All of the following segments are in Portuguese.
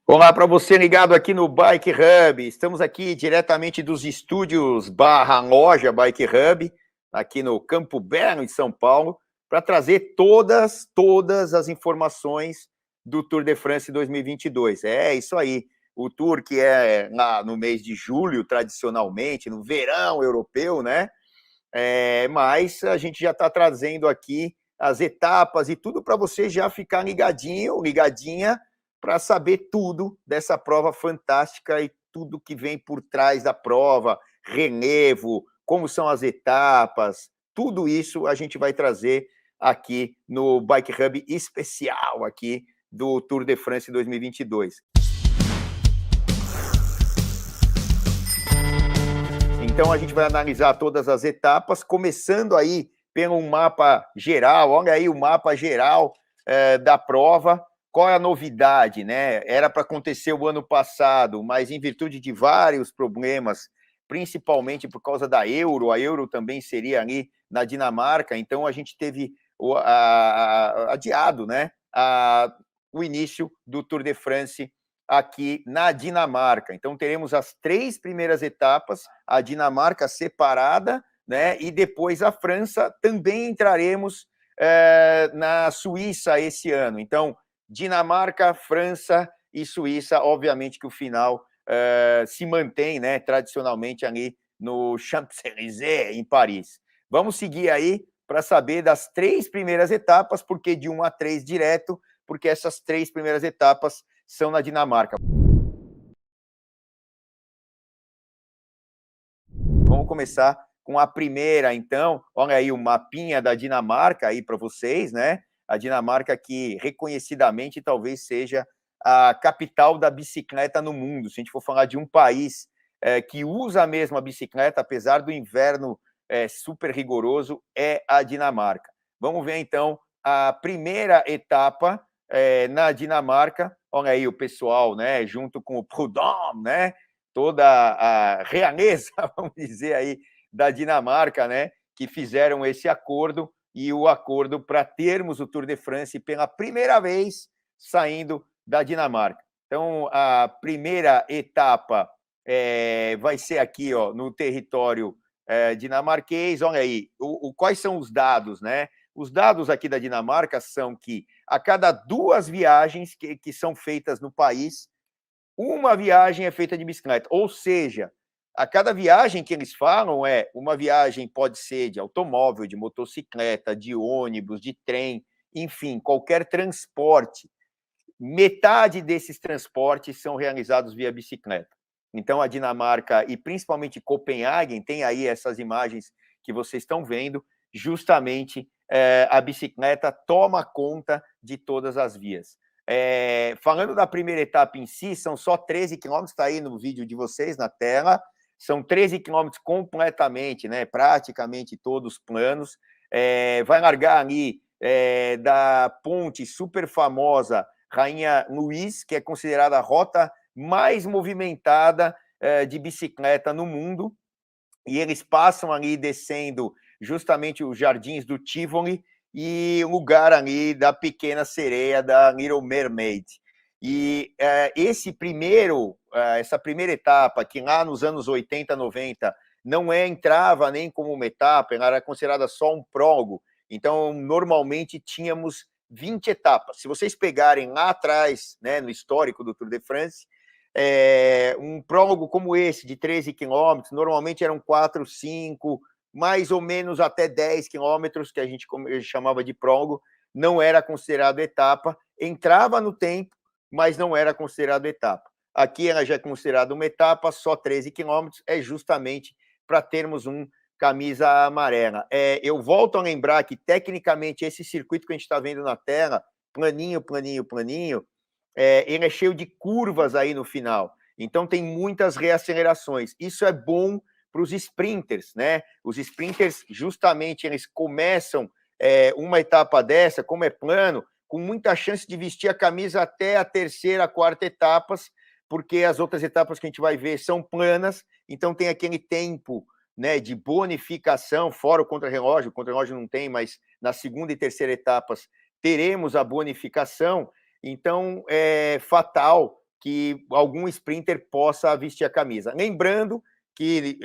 Olá para você ligado aqui no Bike Hub. Estamos aqui diretamente dos estúdios barra loja Bike Hub, aqui no Campo Belo, em São Paulo, para trazer todas as informações do Tour de France 2022. É isso aí. O Tour que é no mês de julho, tradicionalmente, no verão europeu, né? Mas a gente já está trazendo aqui as etapas e tudo para você já ficar ligadinho, ligadinha, para saber tudo dessa prova fantástica e tudo que vem por trás da prova, relevo, como são as etapas, tudo isso a gente vai trazer aqui no Bike Hub especial aqui do Tour de France 2022. Então a gente vai analisar todas as etapas, começando aí pelo mapa geral. Olha aí o mapa geral da prova. Qual é a novidade, né? Era para acontecer o ano passado, mas em virtude de vários problemas, principalmente por causa da Euro, a Euro também seria ali na Dinamarca, então a gente teve adiado, né? O início do Tour de France aqui na Dinamarca. Então teremos as 3 primeiras etapas, a Dinamarca separada, né? E depois a França. Também entraremos na Suíça esse ano. Então, Dinamarca, França e Suíça, obviamente que o final se mantém, né, tradicionalmente ali no Champs-Élysées, em Paris. Vamos seguir aí para saber das 3 primeiras etapas, porque de 1 a 3 direto, porque essas 3 primeiras etapas são na Dinamarca. Vamos começar com a primeira, então. Olha aí o mapinha da Dinamarca aí para vocês, né? A Dinamarca que reconhecidamente talvez seja a capital da bicicleta no mundo. Se a gente for falar de um país que usa a mesma bicicleta, apesar do inverno super rigoroso, é a Dinamarca. Vamos ver então a primeira etapa na Dinamarca. Olha aí o pessoal, né? Junto com o Prudhomme, né? Toda a realeza, vamos dizer aí, da Dinamarca, né? Que fizeram esse acordo e o acordo para termos o Tour de France pela primeira vez saindo da Dinamarca. Então, a primeira etapa vai ser aqui, ó, no território dinamarquês. Olha aí, quais são os dados, né? Os dados aqui da Dinamarca são que a cada 2 viagens que são feitas no país, uma viagem é feita de bicicleta. Ou seja, a cada viagem que eles falam uma viagem pode ser de automóvel, de motocicleta, de ônibus, de trem, enfim, qualquer transporte. Metade desses transportes são realizados via bicicleta. Então, a Dinamarca, e principalmente Copenhague, tem aí essas imagens que vocês estão vendo, justamente a bicicleta toma conta de todas as vias. Falando da primeira etapa em si, são só 13 quilômetros, está aí no vídeo de vocês, na tela, são 13 quilômetros completamente, né, praticamente todos planos. Vai largar ali da ponte super famosa Rainha Luiz, que é considerada a rota mais movimentada de bicicleta no mundo, e eles passam ali descendo justamente os jardins do Tivoli e o lugar ali da Pequena Sereia, da Little Mermaid. E essa primeira etapa, que lá nos anos 80, 90, não entrava nem como uma etapa, ela era considerada só um prólogo. Então, normalmente, tínhamos 20 etapas. Se vocês pegarem lá atrás, né, no histórico do Tour de France, um prólogo como esse, de 13 quilômetros, normalmente eram 4, 5, mais ou menos até 10 quilômetros, que a gente chamava de prólogo, não era considerado etapa, entrava no tempo, mas não era considerado etapa. Aqui ela já é considerada uma etapa, só 13 quilômetros, é justamente para termos um camisa amarela. Eu volto a lembrar que, tecnicamente, esse circuito que a gente está vendo na tela, planinho, planinho, planinho, ele é cheio de curvas aí no final. Então, tem muitas reacelerações. Isso é bom para os sprinters, né? Os sprinters, justamente, eles começam uma etapa dessa, como é plano, com muita chance de vestir a camisa até a terceira, quarta etapas, porque as outras etapas que a gente vai ver são planas, então tem aquele tempo, né, de bonificação, fora o contra-relógio não tem, mas na segunda e terceira etapas teremos a bonificação. Então, é fatal que algum sprinter possa vestir a camisa. Lembrando que,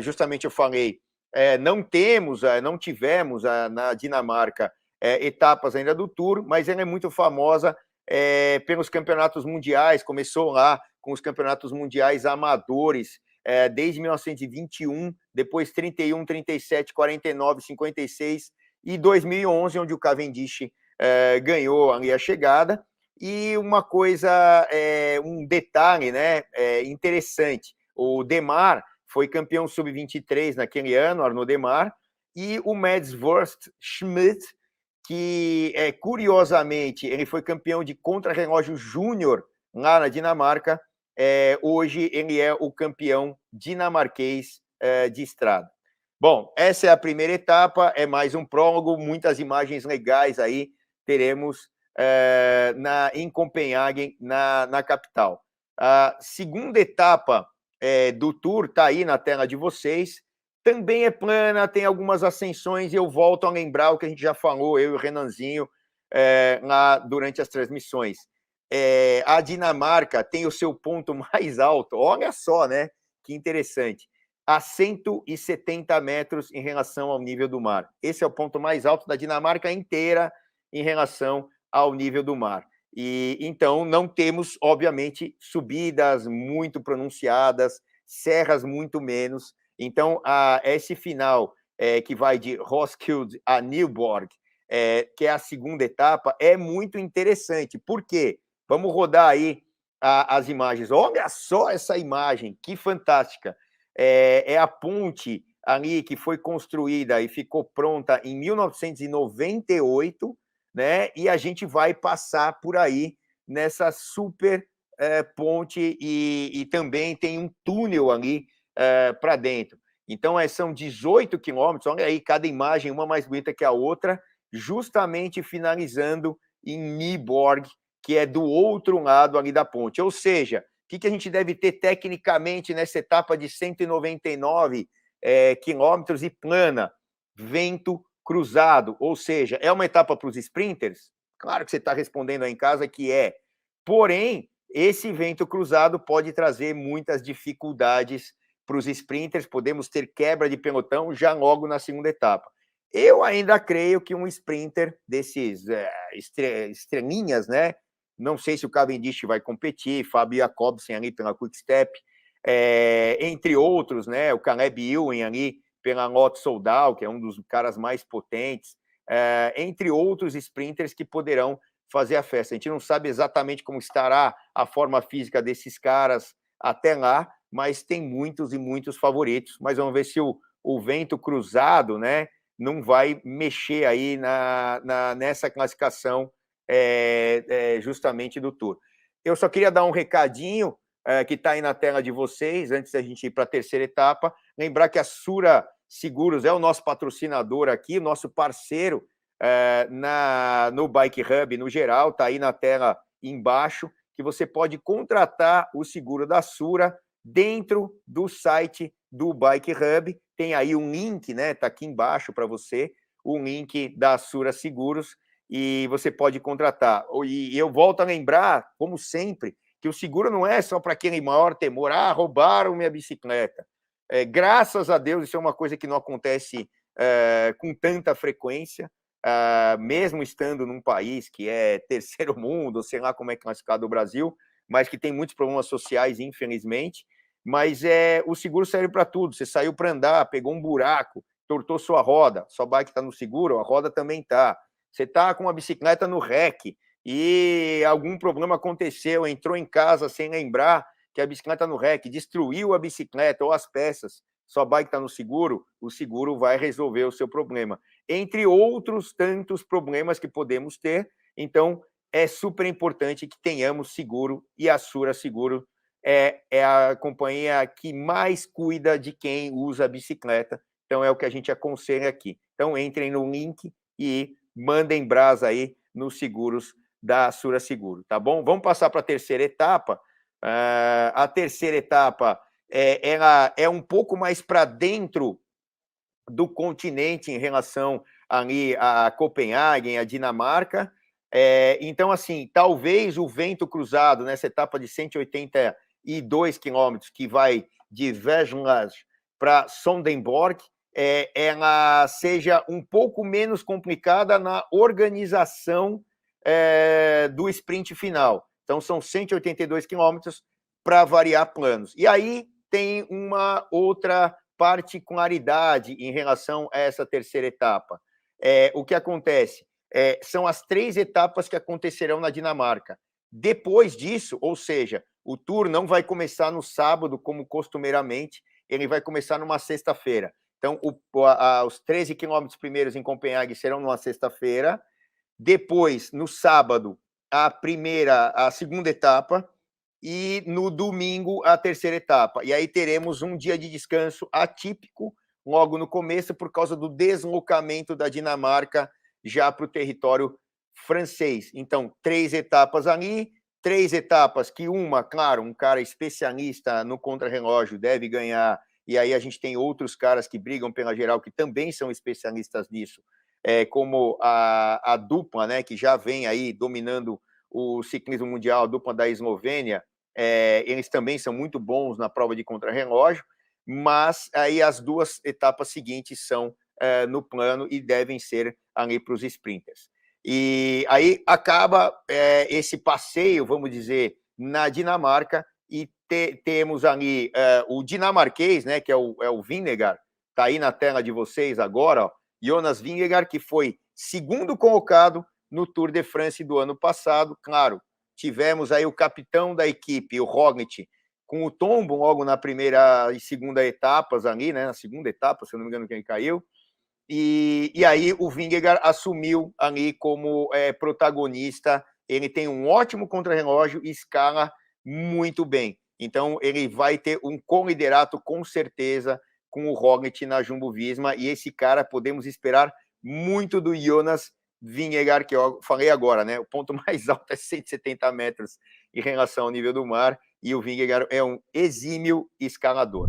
justamente eu falei, não tivemos na Dinamarca etapas ainda do Tour, mas ela é muito famosa pelos campeonatos mundiais, começou lá com os campeonatos mundiais amadores, desde 1921, depois 31, 37, 49, 56 e 2011, onde o Cavendish ganhou ali a chegada. E uma coisa, um detalhe, né, interessante, o Demar foi campeão sub-23 naquele ano, Arnaud Demar, e o Mads Worst Schmidt, que, curiosamente, ele foi campeão de contrarrelógio júnior lá na Dinamarca, hoje ele é o campeão dinamarquês de estrada. Bom, essa é a primeira etapa, é mais um prólogo, muitas imagens legais aí teremos em Copenhague, na capital. A segunda etapa do Tour está aí na tela de vocês, também é plana, tem algumas ascensões, e eu volto a lembrar o que a gente já falou, eu e o Renanzinho, lá durante as transmissões. A Dinamarca tem o seu ponto mais alto, olha só, né? Que interessante, a 170 metros em relação ao nível do mar. Esse é o ponto mais alto da Dinamarca inteira em relação ao nível do mar. E então não temos, obviamente, subidas muito pronunciadas, serras muito menos. Então, esse final, que vai de Roskilde a Nyborg, que é a segunda etapa, é muito interessante. Por quê? Vamos rodar aí as imagens. Olha só essa imagem, que fantástica. É a ponte ali que foi construída e ficou pronta em 1998, né? E a gente vai passar por aí nessa super ponte e também tem um túnel ali para dentro. Então, são 18 quilômetros, olha aí, cada imagem, uma mais bonita que a outra, justamente finalizando em Nyborg, que é do outro lado ali da ponte. Ou seja, o que a gente deve ter tecnicamente nessa etapa de 199 quilômetros e plana? Vento cruzado, ou seja, é uma etapa para os sprinters? Claro que você está respondendo aí em casa que é. Porém, esse vento cruzado pode trazer muitas dificuldades para os sprinters, podemos ter quebra de pelotão já logo na segunda etapa. Eu ainda creio que um sprinter desses estrelinhas, né? Não sei se o Cavendish vai competir, Fabio Jacobsen ali pela Quick Step, entre outros, né? O Caleb Ewan ali pela Lotto Soudal, que é um dos caras mais potentes, entre outros sprinters que poderão fazer a festa. A gente não sabe exatamente como estará a forma física desses caras até lá, mas tem muitos e muitos favoritos. Mas vamos ver se o vento cruzado, né, não vai mexer aí nessa classificação justamente do Tour. Eu só queria dar um recadinho que está aí na tela de vocês, antes da gente ir para a terceira etapa. Lembrar que a Sura Seguros é o nosso patrocinador aqui, nosso parceiro no Bike Hub no geral, está aí na tela embaixo, que você pode contratar o seguro da Sura dentro do site do Bike Hub. Tem aí um link, né? Está aqui embaixo para você, o link da Sura Seguros, e você pode contratar. E eu volto a lembrar, como sempre, que o seguro não é só para aquele maior temor, roubaram minha bicicleta. Graças a Deus, isso é uma coisa que não acontece com tanta frequência, mesmo estando num país que é terceiro mundo, sei lá como é classificado o Brasil, mas que tem muitos problemas sociais, infelizmente. Mas o seguro serve para tudo. Você saiu para andar, pegou um buraco, tortou sua roda, sua bike está no seguro, a roda também está. Você está com a bicicleta no REC e algum problema aconteceu, entrou em casa sem lembrar que a bicicleta no REC, destruiu a bicicleta ou as peças, sua bike está no seguro, o seguro vai resolver o seu problema. Entre outros tantos problemas que podemos ter, então é super importante que tenhamos seguro, e a Sura Seguro é a companhia que mais cuida de quem usa a bicicleta, então é o que a gente aconselha aqui. Então entrem no link e mandem brasa aí nos seguros da Sura Seguro, tá bom? Vamos passar para a terceira etapa. A terceira etapa ela é um pouco mais para dentro do continente em relação ali a Copenhague, a Dinamarca. Então, assim, talvez o vento cruzado nessa etapa de 182 quilômetros, que vai de Vegelas para Sondenborg, ela seja um pouco menos complicada na organização do sprint final. Então, são 182 quilômetros para variar planos. E aí tem uma outra particularidade em relação a essa terceira etapa. O que acontece? São as 3 etapas que acontecerão na Dinamarca. Depois disso, ou seja, o Tour não vai começar no sábado, como costumeiramente, ele vai começar numa sexta-feira. Então, os 13 quilômetros primeiros em Copenhague serão numa sexta-feira. Depois, no sábado, a segunda etapa, e no domingo, a terceira etapa. E aí teremos um dia de descanso atípico, logo no começo, por causa do deslocamento da Dinamarca já para o território francês. Então, 3 etapas ali, 3 etapas que claro, um cara especialista no contrarrelógio deve ganhar, e aí a gente tem outros caras que brigam pela geral que também são especialistas nisso, como a dupla, né, que já vem aí dominando o ciclismo mundial, a dupla da Eslovênia, eles também são muito bons na prova de contrarrelógio, mas aí as 2 etapas seguintes são no plano e devem ser ali para os sprinters. E aí acaba esse passeio, vamos dizer, na Dinamarca, e temos ali o dinamarquês, né, que é o Vingegaard, está aí na tela de vocês agora, ó, Jonas Vingegaard, que foi segundo colocado no Tour de France do ano passado. Claro, tivemos aí o capitão da equipe, o Roglic, com o tombo logo na primeira e segunda etapas ali, né, na segunda etapa, se eu não me engano, quem caiu. E aí o Vingegaard assumiu ali como protagonista. Ele tem um ótimo contrarrelógio e escala muito bem. Então, ele vai ter um coliderato, com certeza, com o Roglic na Jumbo-Visma. E esse cara, podemos esperar muito do Jonas Vingegaard, que eu falei agora, né? O ponto mais alto é 170 metros em relação ao nível do mar. E o Vingegaard é um exímio escalador.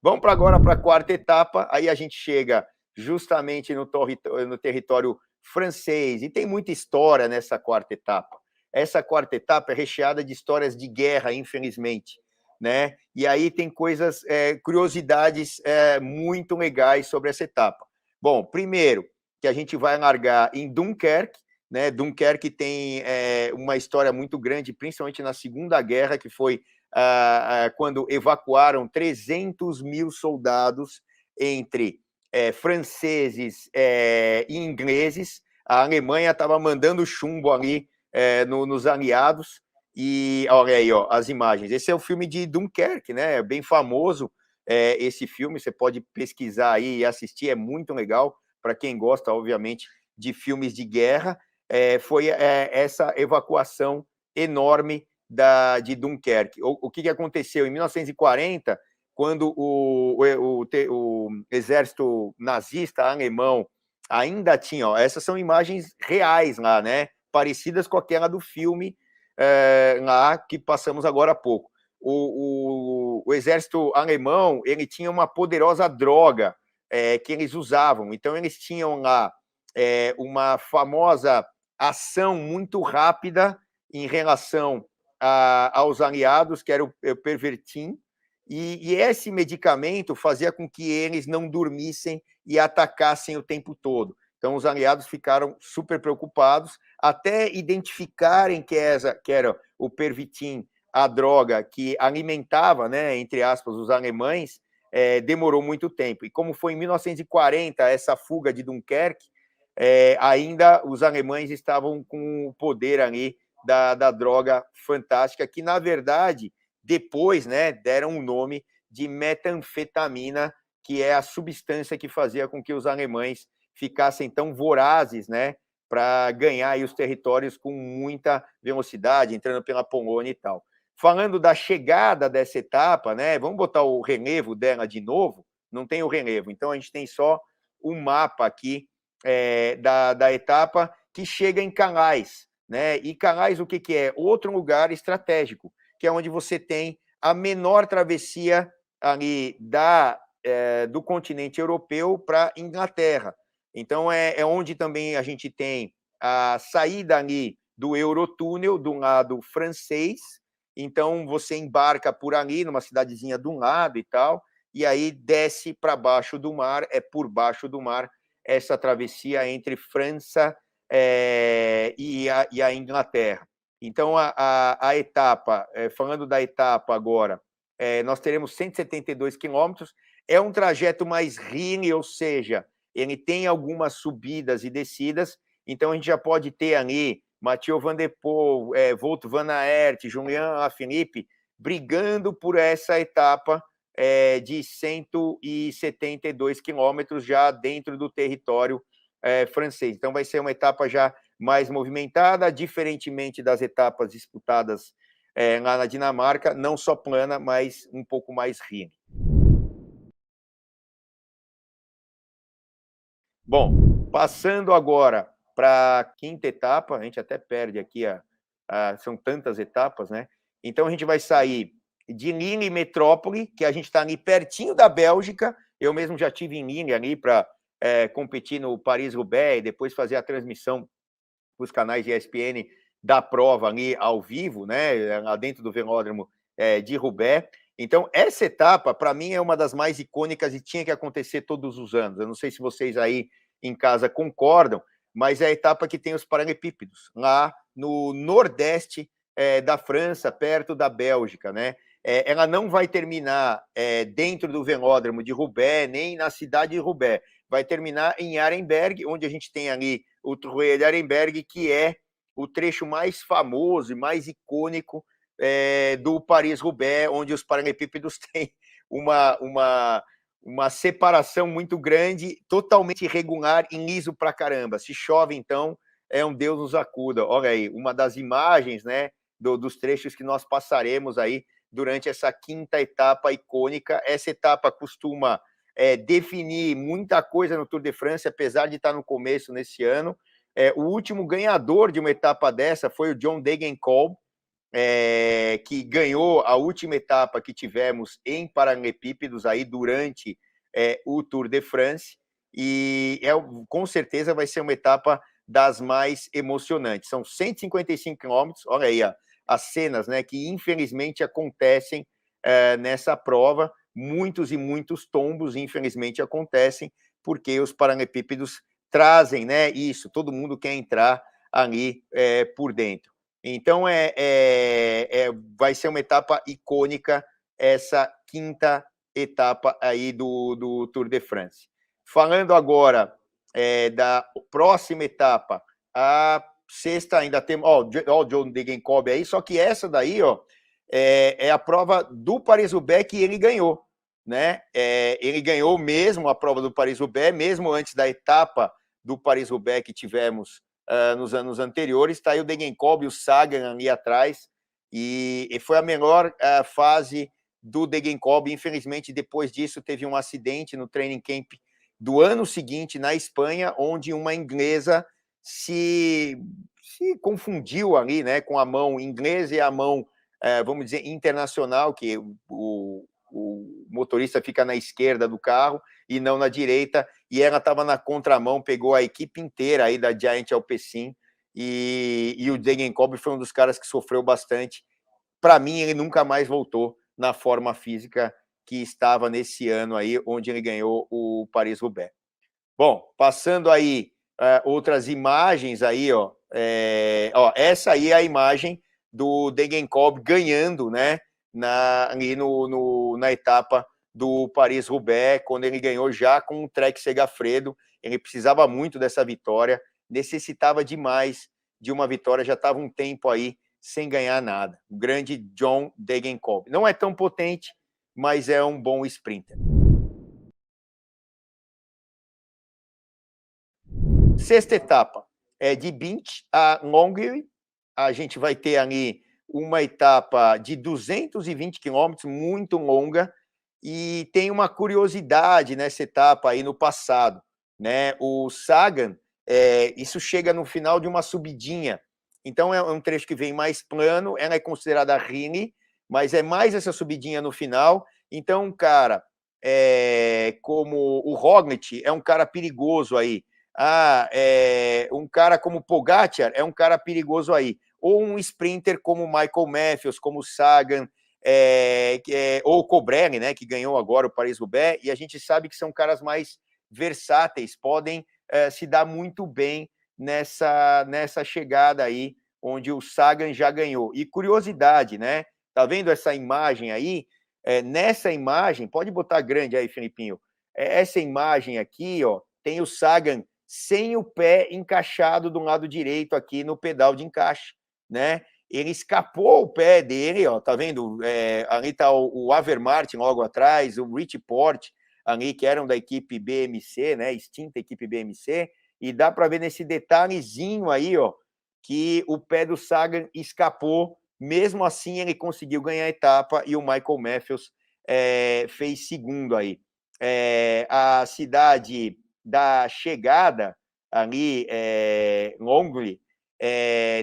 Vamos agora para a quarta etapa, aí a gente chega justamente no território francês, e tem muita história nessa quarta etapa. Essa quarta etapa é recheada de histórias de guerra, infelizmente, né? E aí tem coisas, curiosidades muito legais sobre essa etapa. Bom, primeiro, que a gente vai largar em Dunkerque, né? Dunkerque tem uma história muito grande, principalmente na Segunda Guerra, que foi quando evacuaram 300 mil soldados entre franceses e ingleses. A Alemanha estava mandando chumbo ali nos aliados. E olha aí, ó, as imagens. Esse é o filme de Dunkerque, né? É bem famoso esse filme. Você pode pesquisar aí e assistir, é muito legal para quem gosta, obviamente, de filmes de guerra. Foi essa evacuação enorme de Dunkerque. O que aconteceu? Em 1940, quando o exército nazista alemão ainda tinha... essas são imagens reais lá, né? Parecidas com aquela do filme lá que passamos agora há pouco. O exército alemão, ele tinha uma poderosa droga que eles usavam. Então, eles tinham lá uma famosa ação muito rápida em relação aos aliados, que era o Pervertin, e esse medicamento fazia com que eles não dormissem e atacassem o tempo todo. Então, os aliados ficaram super preocupados, até identificarem que era o Pervitin, a droga que alimentava, né, entre aspas, os alemães, demorou muito tempo. E como foi em 1940 essa fuga de Dunkerque, ainda os alemães estavam com o poder ali da droga fantástica, que, na verdade, depois, né, deram o nome de metanfetamina, que é a substância que fazia com que os alemães ficassem tão vorazes, né, para ganhar aí os territórios com muita velocidade, entrando pela Polônia e tal. Falando da chegada dessa etapa, né, vamos botar o relevo dela de novo. Não tem o relevo, então a gente tem só o mapa aqui da etapa, que chega em Calais, né? E Calais, o que é? Outro lugar estratégico, que é onde você tem a menor travessia ali do continente europeu para Inglaterra. Então, é onde também a gente tem a saída ali do Eurotúnel, do lado francês. Então, você embarca por ali, numa cidadezinha do lado e tal, e aí desce para baixo do mar, é por baixo do mar, essa travessia entre França e a Inglaterra. Então, a etapa, falando da etapa agora, nós teremos 172 quilômetros, é um trajeto mais hilly, ou seja, ele tem algumas subidas e descidas, então a gente já pode ter ali Mathieu Van der Poel, Wout van Aert, Julian Alaphilippe, brigando por essa etapa de 172 quilômetros já dentro do território francês. Então vai ser uma etapa já mais movimentada, diferentemente das etapas disputadas lá na Dinamarca, não só plana, mas um pouco mais hilly. Bom, passando agora para a quinta etapa, a gente até perde aqui, são tantas etapas, né? Então a gente vai sair de Lille Metrópole, que a gente está ali pertinho da Bélgica. Eu mesmo já tive em Lille ali para competir no Paris-Roubaix e depois fazer a transmissão para os canais de ESPN da prova ali ao vivo, né? Lá dentro do velódromo de Roubaix. Então, essa etapa, para mim, é uma das mais icônicas e tinha que acontecer todos os anos. Eu não sei se vocês aí em casa concordam, mas é a etapa que tem os paralelepípedos, lá no nordeste da França, perto da Bélgica, né? Ela não vai terminar dentro do velódromo de Roubaix, nem na cidade de Roubaix. Vai terminar em Arenberg, onde a gente tem ali o Trulé de Arenberg, que é o trecho mais famoso e mais icônico do Paris-Roubaix, onde os paralelepípedos têm uma separação muito grande, totalmente irregular e liso pra caramba. Se chove, então, é um Deus nos acuda. Olha aí, uma das imagens, né, dos trechos que nós passaremos aí durante essa quinta etapa icônica. Essa etapa costuma definir muita coisa no Tour de France, apesar de estar no começo nesse ano. O último ganhador de uma etapa dessa foi o John Degenkolb, que ganhou a última etapa que tivemos em paralelepípedos aí durante o Tour de France, e com certeza vai ser uma etapa das mais emocionantes. São 155 quilômetros, olha aí as cenas, né, que infelizmente acontecem nessa prova. Muitos e muitos tombos, infelizmente, acontecem, porque os paralelepípedos trazem, né, isso, todo mundo quer entrar ali por dentro. Então, vai ser uma etapa icônica, essa quinta etapa aí do Tour de France. Falando agora da próxima etapa, a sexta ainda tem, ó, o John Degenkolb aí, só que essa daí, ó, é a prova do Paris-Roubaix que ele ganhou, né? Ele ganhou mesmo a prova do Paris-Roubaix, mesmo antes da etapa do Paris-Roubaix que tivemos nos anos anteriores. Está aí o Degenkolb e o Sagan ali atrás, e foi a melhor fase do Degenkolb. Infelizmente, depois disso, teve um acidente no training camp do ano seguinte na Espanha, onde uma inglesa se confundiu ali, né, com a mão inglesa e a mão, vamos dizer, internacional, que o motorista fica na esquerda do carro e não na direita, e ela estava na contramão, pegou a equipe inteira aí da Giant Alpecin, e o Degenkolb foi um dos caras que sofreu bastante. Para mim, ele nunca mais voltou na forma física que estava nesse ano aí, onde ele ganhou o Paris-Roubaix. Bom, passando aí outras imagens aí, ó, essa aí é a imagem do Degenkolb ganhando, né, ali na etapa do Paris-Roubaix, quando ele ganhou já com o Trek Segafredo. Ele precisava muito dessa vitória, necessitava demais de uma vitória, já estava um tempo aí sem ganhar nada. O grande John Degenkolb. Não é tão potente, mas é um bom sprinter. Sexta etapa é de Binche a Longwy. A gente vai ter ali uma etapa de 220 quilômetros, muito longa, e tem uma curiosidade nessa etapa aí no passado, né? O Sagan, isso chega no final de uma subidinha, então é um trecho que vem mais plano, ela é considerada Rini, mas é mais essa subidinha no final. Então, cara, como o Roglic é um cara perigoso aí, um cara como Pogacar é um cara perigoso aí, ou um sprinter como Michael Matthews, como Sagan, ou Colbrelli, né, que ganhou agora o Paris-Roubaix, e a gente sabe que são caras mais versáteis, podem se dar muito bem nessa chegada aí, onde o Sagan já ganhou. E curiosidade, né? Tá vendo essa imagem aí? Nessa imagem, pode botar grande aí, Felipinho. Essa imagem aqui, ó, tem o Sagan sem o pé encaixado do lado direito aqui no pedal de encaixe, né? Ele escapou o pé dele, ó, tá vendo? Ali tá o Avermaet logo atrás, o Rich Porte ali, que eram da equipe BMC, né? Extinta equipe BMC, e dá para ver nesse detalhezinho aí, ó, que o pé do Sagan escapou. Mesmo assim, ele conseguiu ganhar a etapa e o Michael Matthews fez segundo aí. A cidade da chegada ali, Longwy,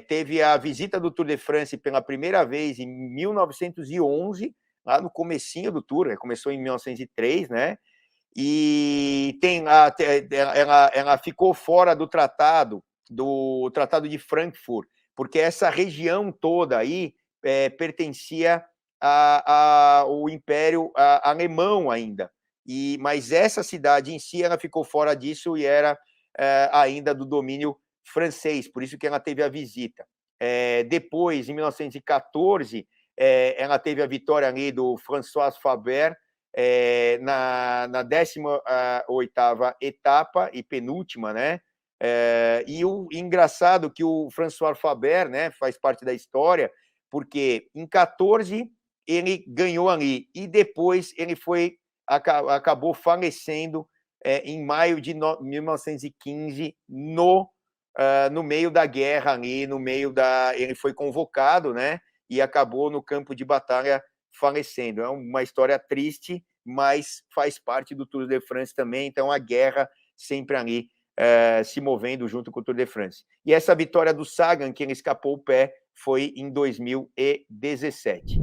teve a visita do Tour de France pela primeira vez em 1911, lá no comecinho do Tour, começou em 1903, né? E ela ficou fora do tratado de Frankfurt, porque essa região toda aí pertencia ao Império Alemão ainda. Mas essa cidade em si, ela ficou fora disso e era ainda do domínio francês, por isso que ela teve a visita. Depois, em 1914, ela teve a vitória ali do François Faber, na 18ª etapa e penúltima, né? E o engraçado que o François Faber, né, faz parte da história, porque em 14 ele ganhou ali e depois ele acabou falecendo em maio de 1915 no meio da guerra ali, ele foi convocado, né? E acabou no campo de batalha falecendo. É uma história triste, mas faz parte do Tour de France também. Então a guerra sempre ali se movendo junto com o Tour de France. E essa vitória do Sagan, que ele escapou o pé, foi em 2017.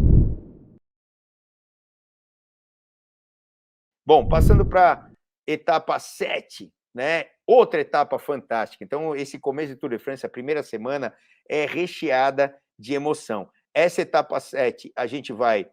Bom, passando para etapa 7, né? Outra etapa fantástica. Então, esse começo do Tour de France, a primeira semana, é recheada de emoção. Essa etapa 7, a gente vai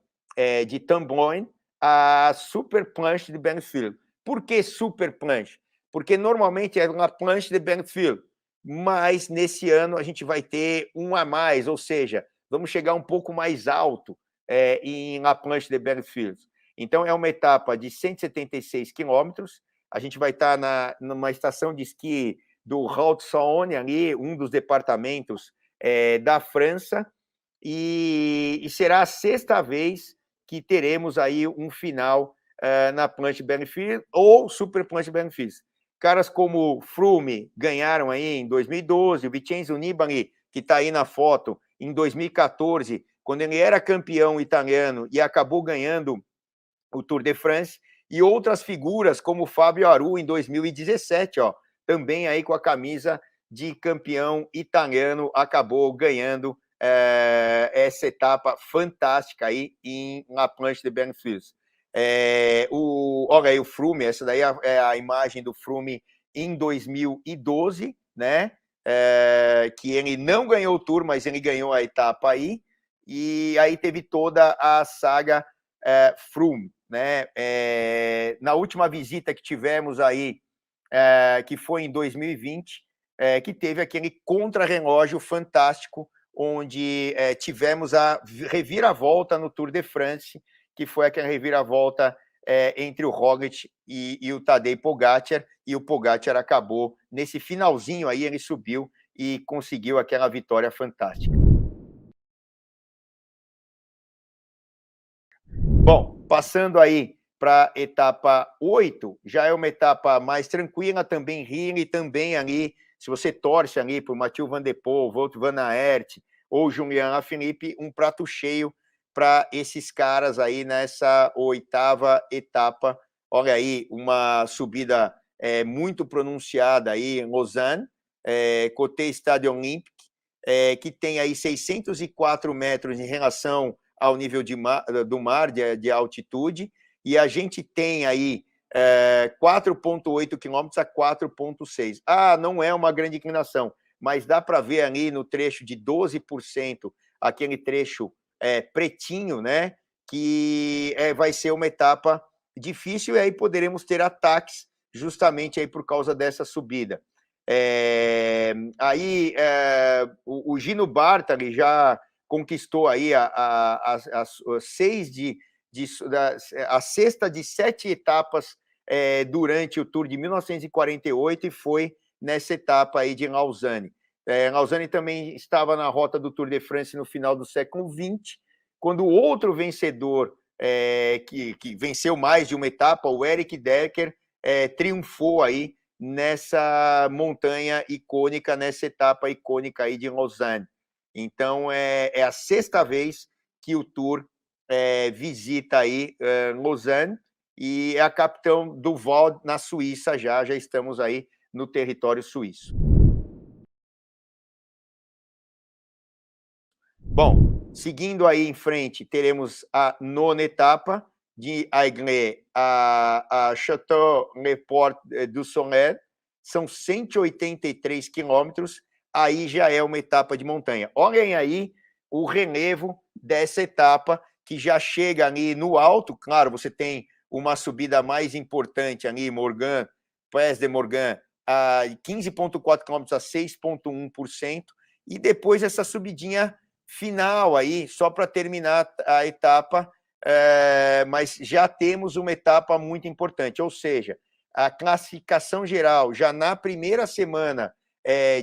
de Tomblaine a Super Planche de Benfield. Por que Super Planche? Porque normalmente é uma planche de Benfield, mas nesse ano a gente vai ter um a mais, ou seja, vamos chegar um pouco mais alto em La Planche de Benfield. Então, é uma etapa de 176 quilômetros. A gente vai estar numa estação de esqui do Haute-Saône, ali, um dos departamentos da França, e será a 6ª vez que teremos aí um final na Planche Benfield ou Super Planche Benfield. Caras como Froome ganharam aí em 2012, o Vincenzo Nibali, que está aí na foto, em 2014, quando ele era campeão italiano e acabou ganhando o Tour de France, e outras figuras como o Fábio Aru em 2017, ó, também aí com a camisa de campeão italiano, acabou ganhando essa etapa fantástica aí em La Planche de Benfield. Olha aí o Froome, essa daí é a imagem do Froome em 2012, né? Que ele não ganhou o Tour, mas ele ganhou a etapa aí, e aí teve toda a saga Froome, né? Na última visita que tivemos aí, que foi em 2020, que teve aquele contrarrelógio fantástico, onde tivemos a reviravolta no Tour de France, que foi aquela reviravolta entre o Roglic e o Tadej Pogacar, e o Pogacar acabou, nesse finalzinho aí, ele subiu e conseguiu aquela vitória fantástica. Bom, passando aí para a etapa 8, já é uma etapa mais tranquila, também Rile, também ali, se você torce ali para o Mathieu Van der Poel, Wout van Aert ou Julian Alaphilippe, um prato cheio para esses caras aí nessa 8ª etapa. Olha aí, uma subida muito pronunciada aí em Lausanne, Côté Stade Olympique, que tem aí 604 metros em relação ao nível do mar, de altitude, e a gente tem aí 4,8 quilômetros a 4,6. Ah, não é uma grande inclinação, mas dá para ver ali no trecho de 12%, aquele trecho pretinho, né? Que vai ser uma etapa difícil e aí poderemos ter ataques justamente aí por causa dessa subida. O Gino Bartali já conquistou aí a sexta de 7 etapas durante o Tour de 1948 e foi nessa etapa aí de Lausanne. Lausanne também estava na rota do Tour de France no final do século XX, quando o outro vencedor que venceu mais de uma etapa, o Eric Decker, triunfou aí nessa montanha icônica, nessa etapa icônica aí de Lausanne. Então, é a sexta vez que o Tour visita aí Lausanne e é a capitão do Val na Suíça já estamos aí no território suíço. Bom, seguindo aí em frente, teremos a nona etapa de Aigle a Château-le-Port du Soleil, são 183 quilômetros, aí já é uma etapa de montanha. Olhem aí o relevo dessa etapa, que já chega ali no alto, claro, você tem uma subida mais importante ali, Morgan, Pés de Morgan, a 15,4 km a 6,1%, e depois essa subidinha final aí, só para terminar a etapa, mas já temos uma etapa muito importante, ou seja, a classificação geral, já na primeira semana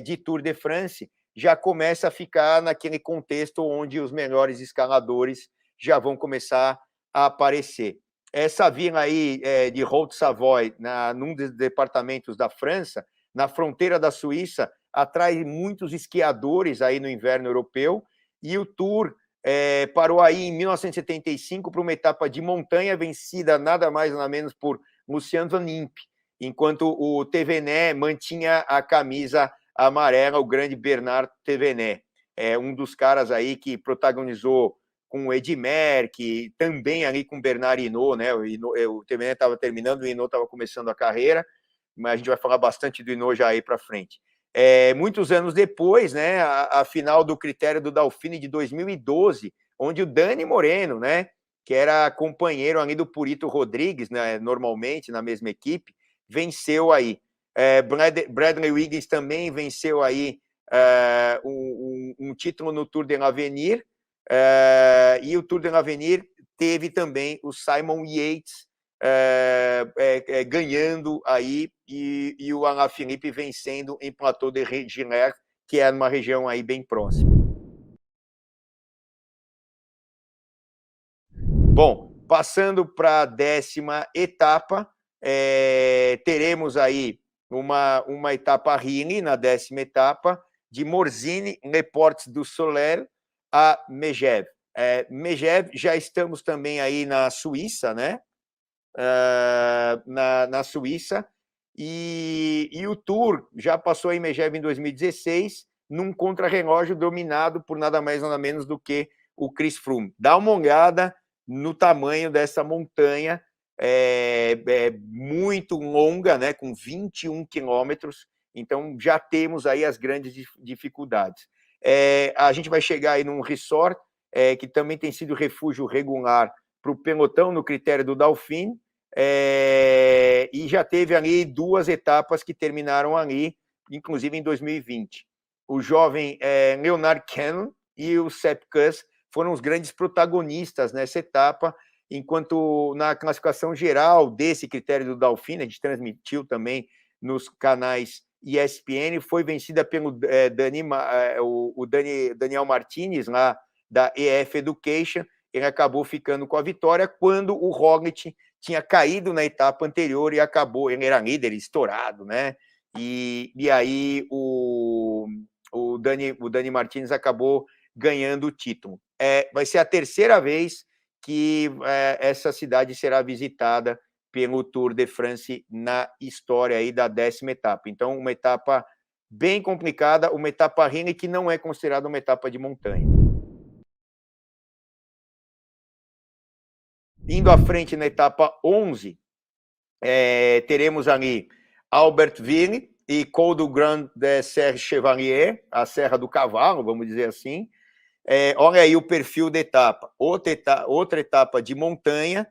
de Tour de France, já começa a ficar naquele contexto onde os melhores escaladores já vão começar a aparecer. Essa vila aí de Haute-Savoie, num dos departamentos da França, na fronteira da Suíça, atrai muitos esquiadores aí no inverno europeu, e o Tour parou aí em 1975 para uma etapa de montanha vencida nada mais nada menos por Lucian Van Impe, enquanto o Thévenet mantinha a camisa amarela, o grande Bernard Thévenet, um dos caras aí que protagonizou com o Eddy Merckx, também ali com o Bernard Hinault, né? O Thévenet estava terminando, o Hinault estava começando a carreira, mas a gente vai falar bastante do Hinault já aí para frente. Muitos anos depois, né, a final do critério do Dauphiné de 2012, onde o Dani Moreno, né, que era companheiro ali do Purito Rodrigues, né, normalmente na mesma equipe, venceu aí. Bradley Wiggins também venceu aí um título no Tour de l'Avenir, e o Tour de l'Avenir teve também o Simon Yates ganhando aí e o Alaphilippe vencendo em Plateau de Gilet, que é uma região aí bem próxima. Bom, passando para a 10ª etapa, teremos aí uma etapa Rini na 10ª etapa, de Morzine-les-Portes du Soleil a Megève. Megève, já estamos também aí na Suíça, né? Na Suíça, e o Tour já passou em Megève em 2016, num contrarrelógio dominado por nada mais nada menos do que o Chris Froome. Dá uma olhada no tamanho dessa montanha, muito longa, né, com 21 quilômetros, então já temos aí as grandes dificuldades. A gente vai chegar aí num resort, que também tem sido refúgio regular para o pelotão no critério do Dauphiné, e já teve ali 2 etapas que terminaram ali, inclusive em 2020. O jovem Leonard Cannon e o Sepp Kuss foram os grandes protagonistas nessa etapa, enquanto na classificação geral desse critério do Dauphiné, a gente transmitiu também nos canais ESPN, foi vencida pelo Daniel Martinez, lá da EF Education. Ele acabou ficando com a vitória quando o Roglic tinha caído na etapa anterior e acabou, ele era líder, estourado, né? E aí o Dani Martinez acabou ganhando o título. Vai ser a 3ª vez que essa cidade será visitada pelo Tour de France na história aí da 10ª etapa. Então, uma etapa bem complicada, uma etapa Rini que não é considerada uma etapa de montanha. Indo à frente na etapa 11, teremos ali Albertville e Col du Grand de Serre Chevalier, a Serra do Cavalo, vamos dizer assim. Olha aí o perfil da etapa. Outra etapa de montanha,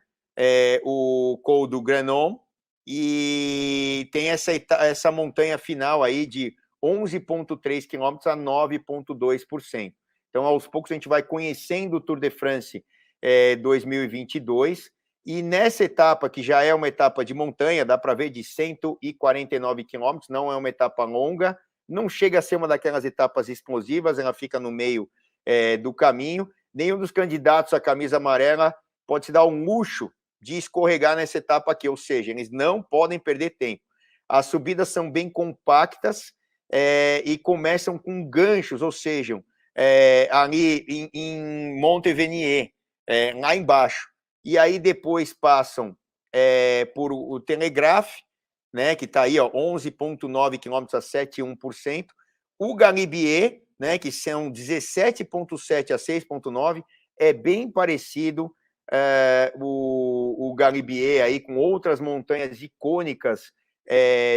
o Col du Granon, e tem essa montanha final aí de 11,3 km a 9,2%. Então, aos poucos, a gente vai conhecendo o Tour de France 2022, e nessa etapa, que já é uma etapa de montanha, dá para ver, de 149 quilômetros, não é uma etapa longa, não chega a ser uma daquelas etapas explosivas, ela fica no meio do caminho. Nenhum dos candidatos à camisa amarela pode se dar um luxo de escorregar nessa etapa aqui, ou seja, eles não podem perder tempo. As subidas são bem compactas e começam com ganchos, ou seja, ali em Monte-Venier, lá embaixo. E aí depois passam por o Telegraph, né, que está aí, 11,9 km a 7,1%. O Galibier, né, que são 17,7 a 6,9, é bem parecido o Galibier aí com outras montanhas icônicas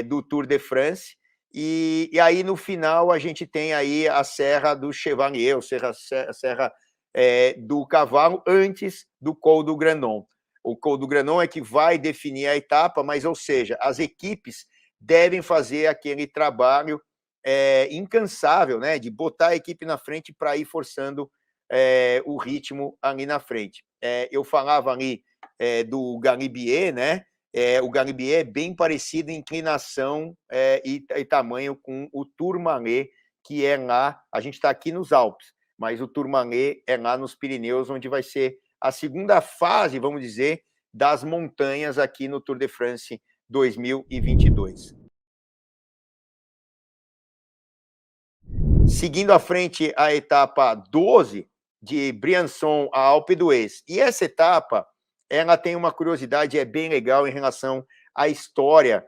do Tour de France. E aí no final a gente tem aí a Serra do Chevalier, ou Serra do Cavalo, antes do Col du Granon. O Col du Granon é que vai definir a etapa, mas, ou seja, as equipes devem fazer aquele trabalho incansável, né, de botar a equipe na frente para ir forçando o ritmo ali na frente. Eu falava ali do Galibier, né? O Galibier é bem parecido em inclinação e tamanho com o Tourmalet, que é lá, a gente está aqui nos Alpes, mas o Tourmalet é lá nos Pirineus, onde vai ser a segunda fase, vamos dizer, das montanhas aqui no Tour de France 2022. Seguindo à frente a etapa 12, de Briançon a Alpe d'Huez. E essa etapa, ela tem uma curiosidade, bem legal em relação à história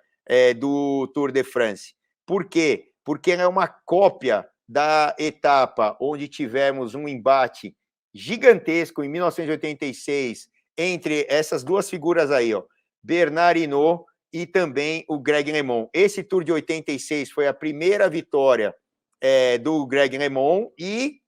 do Tour de France. Por quê? Porque ela é uma cópia da etapa onde tivemos um embate gigantesco em 1986 entre essas duas figuras aí, Bernard Hinault e também o Greg LeMond. Esse Tour de 86 foi a primeira vitória do Greg LeMond, e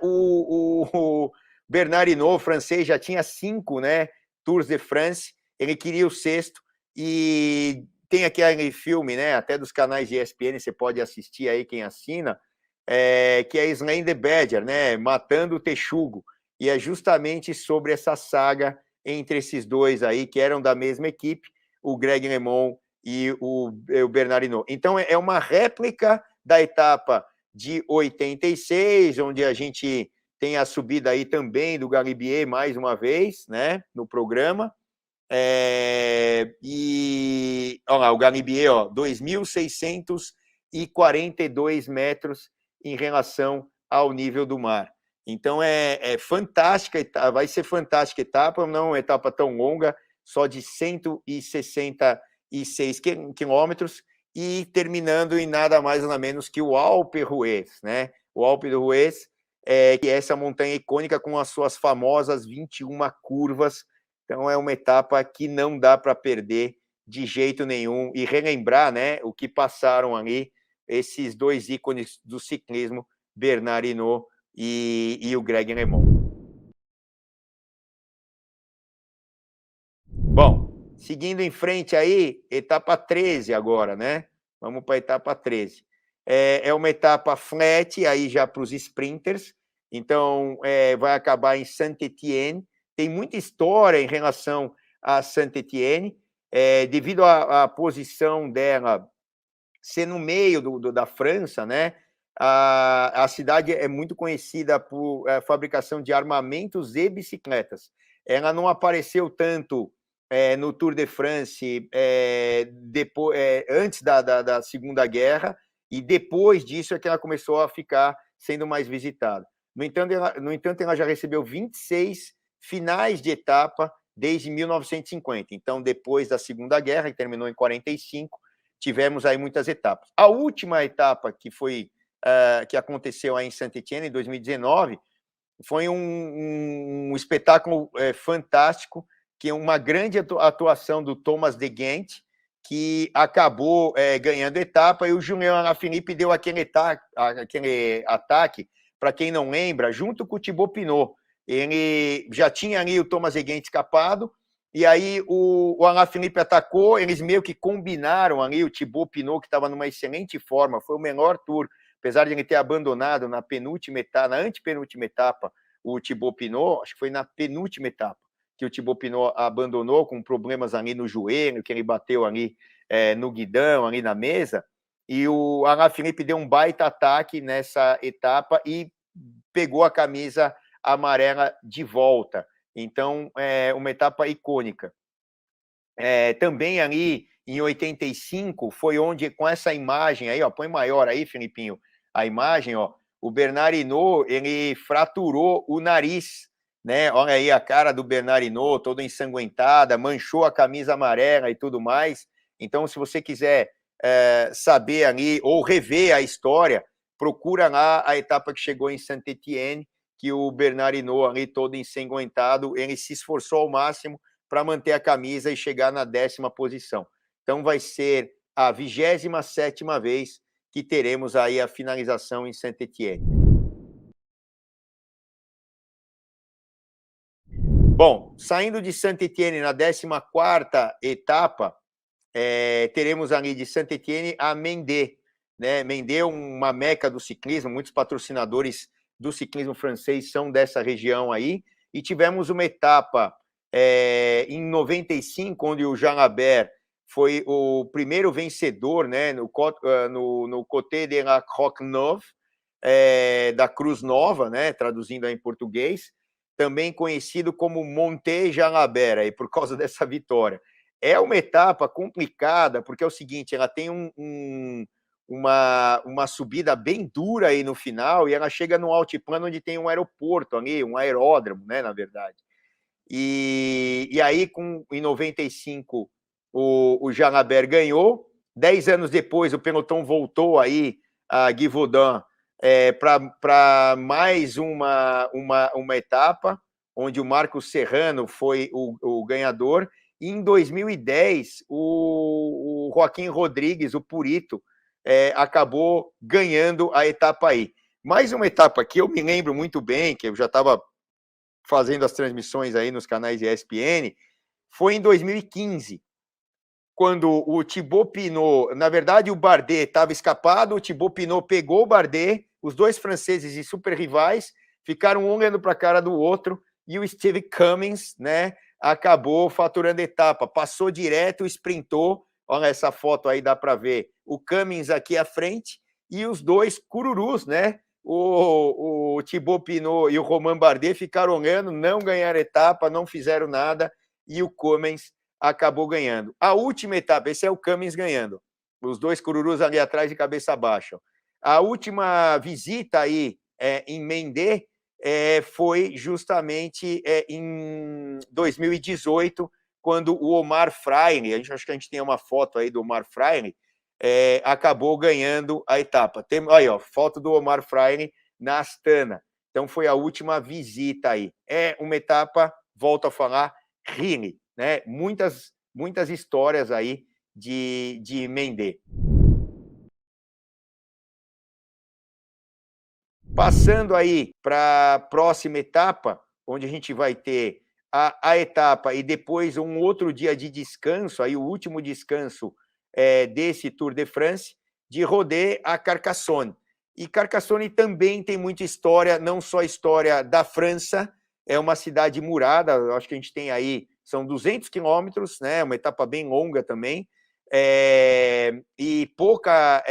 o Bernard Hinault, francês, já tinha 5, né, Tours de France, ele queria o 6º, e tem aquele filme, né, até dos canais de ESPN, você pode assistir aí, quem assina, que é Slaying the Badger, né, Matando o Texugo, e é justamente sobre essa saga entre esses dois aí, que eram da mesma equipe, o Greg LeMond e o Bernard Hinault. Então, é uma réplica da etapa de 86, onde a gente tem a subida aí também do Galibier, mais uma vez, né, no programa. E olha lá, o Galibier, 2.642 metros em relação ao nível do mar. Então, é fantástica, vai ser fantástica etapa, não é uma etapa tão longa, só de 166 quilômetros, e terminando em nada mais nada menos que o Alpe d'Huez, né? O Alpe d'Huez, que é essa montanha icônica com as suas famosas 21 curvas. Então, é uma etapa que não dá para perder de jeito nenhum, e relembrar, né, o que passaram ali esses dois ícones do ciclismo, Bernard Hinault e o Greg LeMond. Bom, seguindo em frente aí, etapa 13 agora, né? Vamos para a etapa 13. É uma etapa flat, aí já para os sprinters, então vai acabar em Saint-Étienne. Tem muita história em relação a Saint-Étienne, devido à posição dela ser no meio da França, né? A cidade é muito conhecida por fabricação de armamentos e bicicletas. Ela não apareceu tanto no Tour de France depois, antes da Segunda Guerra, e depois disso é que ela começou a ficar sendo mais visitada. No entanto, ela já recebeu 26 finais de etapa desde 1950. Então, depois da Segunda Guerra, que terminou em 45, tivemos aí muitas etapas. A última etapa que aconteceu aí em Saint-Étienne, em 2019, foi um espetáculo fantástico, que é uma grande atuação do Thomas de Gendt, que acabou ganhando etapa, e o Julian Alaphilippe deu aquele ataque, para quem não lembra, junto com o Thibaut Pinot. Ele já tinha ali o Thomas de Gendt escapado, e aí o Alaphilippe atacou, eles meio que combinaram ali, o Thibaut Pinot, que estava numa excelente forma, foi o menor tour, apesar de ele ter abandonado na antepenúltima etapa, o Thibaut Pinot, acho que foi na penúltima etapa, que o Thibaut Pinot abandonou com problemas ali no joelho, que ele bateu ali no guidão, ali na mesa, e o Alaphilippe deu um baita ataque nessa etapa e pegou a camisa amarela de volta. Então, uma etapa icônica. Também ali em 85 foi onde, com essa imagem aí, ó, põe maior aí, Filipinho, a imagem, ó, o Bernard Hinault, ele fraturou o nariz, né? Olha aí a cara do Bernard Hinault, toda ensanguentada, manchou a camisa amarela e tudo mais. Então, se você quiser saber ali, ou rever a história, procura lá a etapa que chegou em Saint-Étienne, que o Bernard Hinault ali todo ensanguentado, ele se esforçou ao máximo para manter a camisa e chegar na 10ª posição. Então, vai ser a 27ª vez que teremos aí a finalização em Saint-Étienne. Bom, saindo de Saint-Étienne na 14ª etapa, teremos ali de Saint-Étienne a Mende, né? Mende é uma meca do ciclismo, muitos patrocinadores do ciclismo francês são dessa região aí, e tivemos uma etapa em 95, onde o Jalabert foi o primeiro vencedor, né, no Côté de la Croix Neuve, da Cruz Nova, né, traduzindo em português, também conhecido como Monte Jalabert, aí, por causa dessa vitória. É uma etapa complicada, porque é o seguinte, ela tem uma subida bem dura aí no final, e ela chega num altiplano onde tem um aeroporto ali, um aeródromo, né, na verdade. E aí, em 95, o Jalabert ganhou. 10 anos depois, o pelotão voltou aí a Givaudan para mais uma etapa, onde o Marcos Serrano foi o ganhador. E em 2010, o Joaquim Rodrigues, o Purito, acabou ganhando a etapa aí. Mais uma etapa que eu me lembro muito bem, que eu já estava fazendo as transmissões aí nos canais ESPN, foi em 2015, quando o Thibaut Pinot, na verdade o Bardet estava escapado, o Thibaut Pinot pegou o Bardet, os dois franceses e super rivais, ficaram um olhando para a cara do outro, e o Steve Cummings, né, acabou faturando a etapa, passou direto, sprintou, olha essa foto aí, dá para ver, o Cummings aqui à frente, e os dois cururus, né, o Thibaut Pinot e o Romain Bardet ficaram olhando, não ganharam etapa, não fizeram nada, e o Cummings acabou ganhando. A última etapa, esse é o Cummings ganhando, os dois cururus ali atrás de cabeça baixa. A última visita aí em Mende foi justamente em 2018, quando o Omar Fraile, acho que a gente tem uma foto aí do Omar Fraile, acabou ganhando a etapa. Tem aí, ó, foto do Omar Fraile na Astana. Então foi a última visita aí. É uma etapa, volto a falar, Rini, né? Muitas histórias aí de Mende. Passando aí para a próxima etapa, onde a gente vai ter a etapa e depois um outro dia de descanso, aí o último descanso desse Tour de France, de Rodez a Carcassonne. E Carcassonne também tem muita história, não só história da França, é uma cidade murada, acho que a gente tem aí, são 200 quilômetros, né, uma etapa bem longa também, e pouca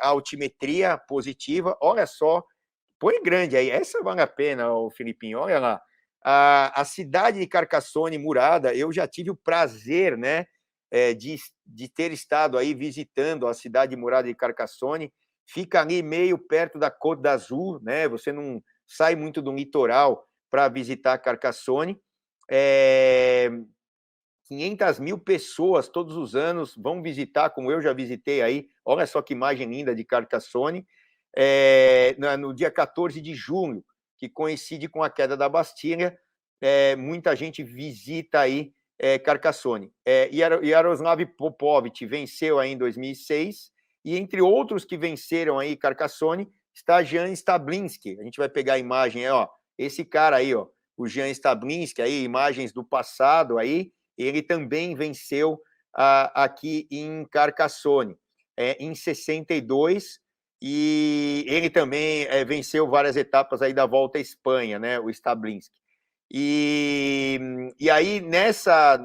altimetria positiva. Olha só, põe grande aí, essa vale a pena, o Filipinho, olha lá. A cidade de Carcassonne murada, eu já tive o prazer, né, de ter estado aí visitando a cidade murada de Carcassonne, fica ali meio perto da Côte d'Azur, né, você não sai muito do litoral para visitar Carcassonne. 500 mil pessoas todos os anos vão visitar, como eu já visitei aí, olha só que imagem linda de Carcassonne, no dia 14 de junho, que coincide com a queda da Bastilha, muita gente visita aí Carcassonne. Yaroslav Popovic venceu aí em 2006, e entre outros que venceram aí Carcassonne, está Jan Stablinski. A gente vai pegar a imagem aí, ó, esse cara aí, ó, o Jan Stablinski, aí, imagens do passado aí, ele também venceu aqui em Carcassonne, em 62, e ele também venceu várias etapas aí da Volta à Espanha, né, o Stablinski. E aí, nessa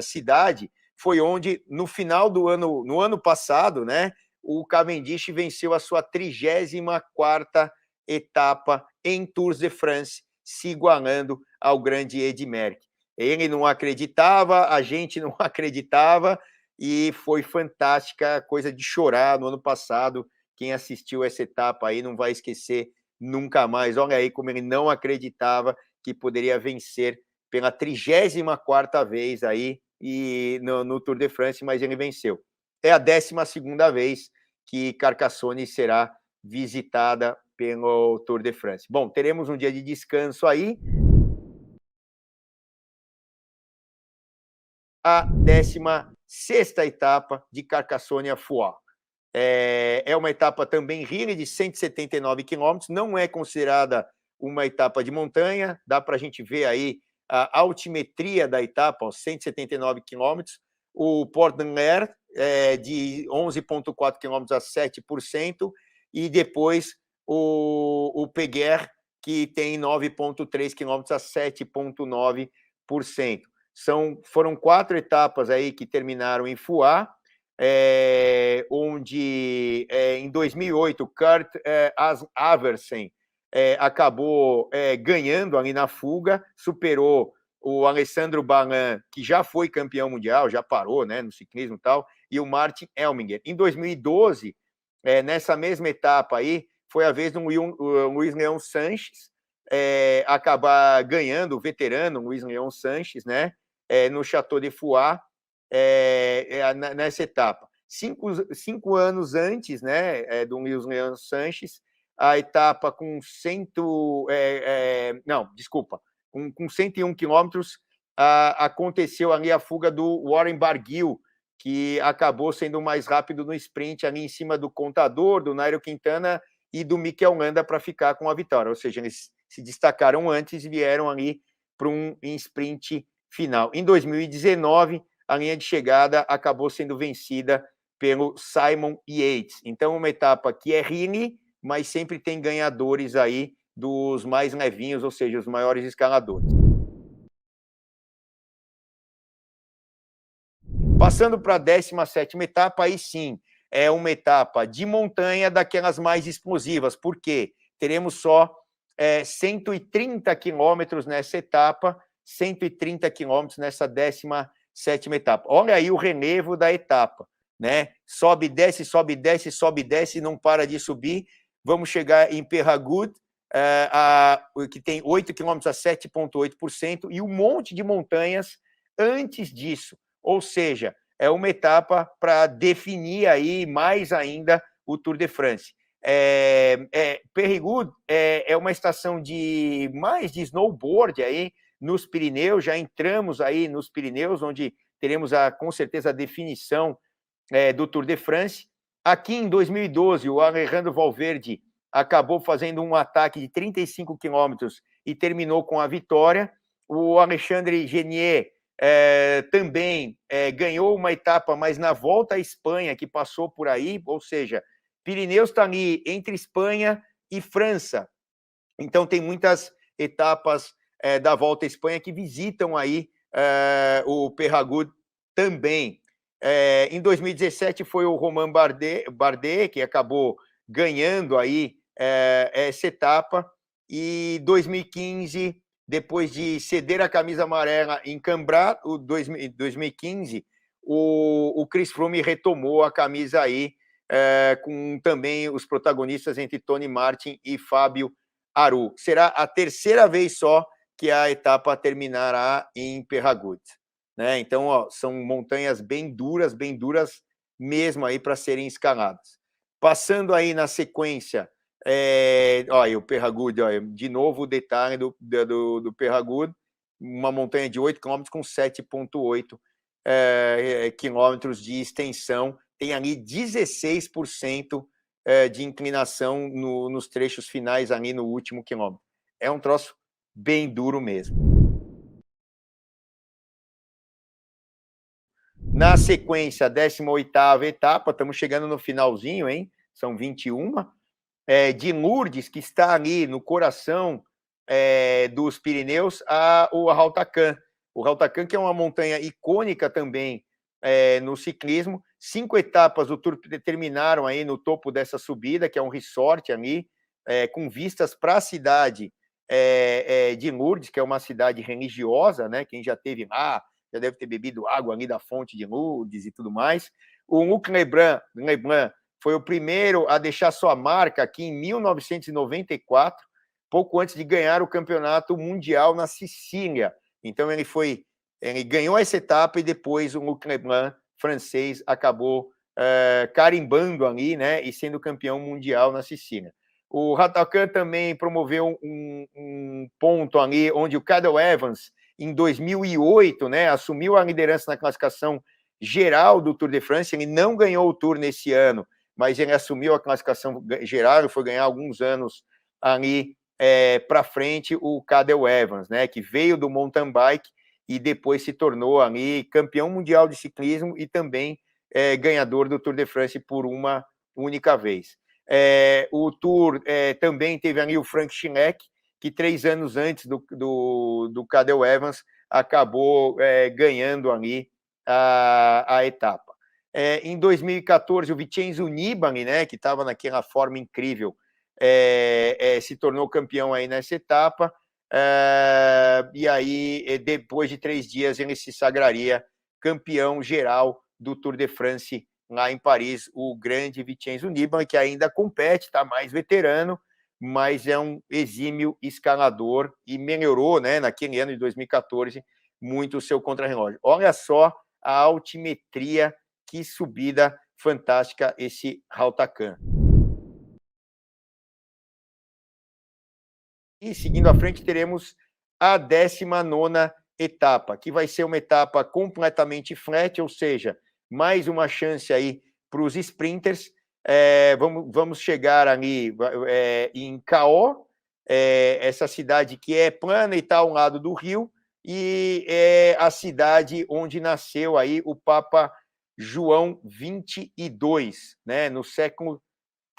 cidade, foi onde, no final do ano, no ano passado, né, o Cavendish venceu a sua 34ª etapa em Tour de France, se igualando ao grande Eddy Merckx. Ele não acreditava, a gente não acreditava, e foi fantástica, coisa de chorar no ano passado. Quem assistiu essa etapa aí não vai esquecer nunca mais. Olha aí como ele não acreditava que poderia vencer pela 34ª vez aí e no Tour de France, mas ele venceu. É a 12ª vez que Carcassonne será visitada pelo Tour de France. Bom, teremos um dia de descanso aí. A 16ª etapa de Carcassonne a Foix. É uma etapa também hilly de 179 quilômetros, não é considerada uma etapa de montanha, dá para a gente ver aí a altimetria da etapa, 179 quilômetros, o Port d'Aler de 11,4 quilômetros a 7%, e depois o Péguerre, que tem 9,3 quilômetros a 7,9%. Foram 4 etapas aí que terminaram em Foix, onde em 2008 Kurt Aversen acabou ganhando ali na fuga, superou o Alessandro Balin, que já foi campeão mundial, já parou, né, no ciclismo e tal, e o Martin Elminger. Em 2012, nessa mesma etapa aí, foi a vez do Luiz Leão Sanches acabar ganhando, o veterano Luiz Leão Sanches, né, no Château de Foix, nessa etapa. 5 anos antes, né, do Luiz Leão Sanches, a etapa com 101 quilômetros, aconteceu ali a fuga do Warren Barguil, que acabou sendo mais rápido no sprint ali em cima do Contador, do Nairo Quintana e do Mikel Landa para ficar com a vitória. Ou seja, eles se destacaram antes e vieram ali para um sprint final. Em 2019, a linha de chegada acabou sendo vencida pelo Simon Yates. Então, uma etapa que é hilly, mas sempre tem ganhadores aí dos mais levinhos, ou seja, os maiores escaladores. Passando para a 17ª etapa, aí sim, é uma etapa de montanha daquelas mais explosivas, porque teremos só 130 quilômetros nessa etapa, 130 quilômetros nessa 17ª etapa. Olha aí o relevo da etapa, né? Sobe, desce, sobe, desce, sobe, desce, não para de subir. Vamos chegar em Peyragudes, que tem 8 quilômetros a 7,8%, e um monte de montanhas antes disso. Ou seja, é uma etapa para definir aí mais ainda o Tour de France. Peyragudes é uma estação mais de snowboard aí nos Pirineus. Já entramos aí nos Pirineus, onde teremos com certeza a definição do Tour de France. Aqui em 2012, o Alejandro Valverde acabou fazendo um ataque de 35 quilômetros e terminou com a vitória. O Alexandre Genier também ganhou uma etapa, mas na Volta à Espanha, que passou por aí, ou seja, Pirineus está ali entre Espanha e França. Então, tem muitas etapas da Volta à Espanha que visitam aí o Peyragudes também. Em 2017 foi o Romain Bardet que acabou ganhando aí essa etapa, e 2015, depois de ceder a camisa amarela em Cambrai, 2015, o Chris Froome retomou a camisa aí, com também os protagonistas entre Tony Martin e Fábio Aru. Será a terceira vez só que a etapa terminará em Peyragudes, né? Então, ó, são montanhas bem duras mesmo aí para serem escaladas. Passando aí na sequência, olha, o Peyragudes, olha, de novo o detalhe do Peyragudes, uma montanha de 8 quilômetros com 7,8 quilômetros de extensão, tem ali 16% de inclinação nos trechos finais, ali no último quilômetro. É um troço bem duro mesmo. Na sequência, a 18ª etapa, estamos chegando no finalzinho, hein? São 21, de Lourdes, que está ali no coração dos Pirineus, o Hautacam. O Hautacam, que é uma montanha icônica também no ciclismo. 5 etapas do Tour terminaram aí no topo dessa subida, que é um resort ali, com vistas para a cidade de Lourdes, que é uma cidade religiosa, né? Quem já esteve lá já deve ter bebido água ali da fonte de Lourdes e tudo mais. O Luc Leblanc foi o primeiro a deixar sua marca aqui em 1994, pouco antes de ganhar o campeonato mundial na Sicília. Então ele ganhou essa etapa e depois o Luc Leblanc, francês, acabou carimbando ali, né, e sendo campeão mundial na Sicília. O Hautacam também promoveu um ponto ali onde o Cadel Evans, em 2008, né, assumiu a liderança na classificação geral do Tour de France. Ele não ganhou o Tour nesse ano, mas ele assumiu a classificação geral e foi ganhar alguns anos ali para frente o Cadel Evans, né, que veio do mountain bike e depois se tornou ali campeão mundial de ciclismo e também ganhador do Tour de France por uma única vez. O Tour também teve ali o Frank Schleck, que 3 anos antes do Cadel Evans acabou ganhando ali a etapa. Em 2014, o Vincenzo Nibali, né, que estava naquela forma incrível, se tornou campeão aí nessa etapa, e aí, depois de 3 dias, ele se sagraria campeão geral do Tour de France lá em Paris, o grande Vincenzo Nibali, que ainda compete, está mais veterano, mas é um exímio escalador e melhorou, né, naquele ano de 2014, muito o seu contrarrelógio. Olha só a altimetria, que subida fantástica esse Hautacam. E seguindo à frente, teremos a 19ª etapa, que vai ser uma etapa completamente flat, ou seja, mais uma chance aí para os sprinters. Vamos chegar ali em Caó, essa cidade que é plana e está ao lado do rio, e é a cidade onde nasceu aí o Papa João XXII, né, no século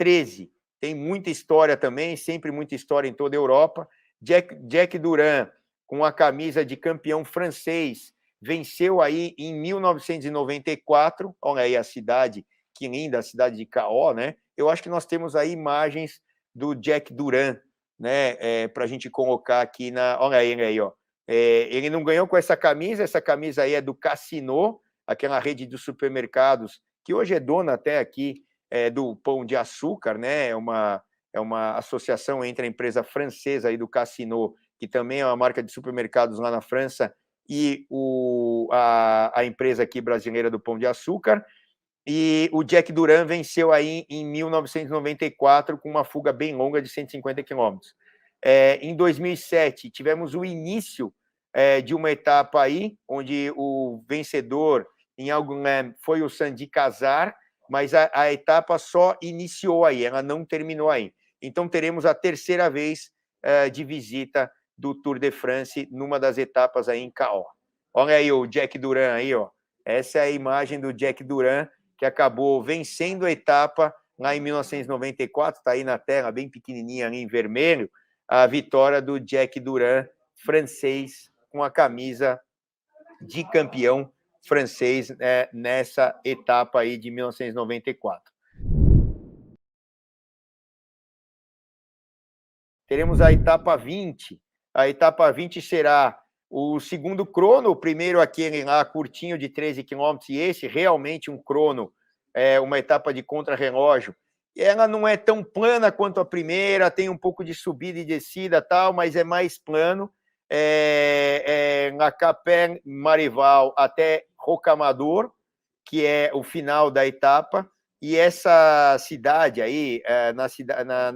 XIII. Tem muita história também, sempre muita história em toda a Europa. Jack Durand, com a camisa de campeão francês, venceu aí em 1994. Olha aí a cidade, que linda, a cidade de Caó, né? Eu acho que nós temos aí imagens do Jack Durand, né? Para a gente colocar aqui na. Olha ele aí, ó. Ele não ganhou com essa camisa aí é do Casino, aquela rede de supermercados, que hoje é dona até aqui do Pão de Açúcar, né? É uma associação entre a empresa francesa aí do Casino, que também é uma marca de supermercados lá na França, e a empresa aqui brasileira do Pão de Açúcar. E o Jack Durand venceu aí em 1994 com uma fuga bem longa de 150 quilômetros. Em 2007, tivemos o início de uma etapa aí, onde o vencedor em Angoulême foi o Sandy Cazar, mas a etapa só iniciou aí, ela não terminou aí. Então, teremos a terceira vez de visita do Tour de France numa das etapas aí em Caó. Olha aí o Jack Durand aí, ó. Essa é a imagem do Jack Durand, que acabou vencendo a etapa lá em 1994, está aí na tela, bem pequenininha ali em vermelho, a vitória do Jack Durand, francês, com a camisa de campeão francês nessa etapa aí de 1994. Teremos a etapa 20. A etapa 20 será o segundo crono, o primeiro aquele lá curtinho de 13 quilômetros, e esse realmente um crono, uma etapa de contrarrelógio. Ela não é tão plana quanto a primeira, tem um pouco de subida e descida tal, mas é mais plano. Na Capelle Marival até Rocamadour, que é o final da etapa, e essa cidade aí,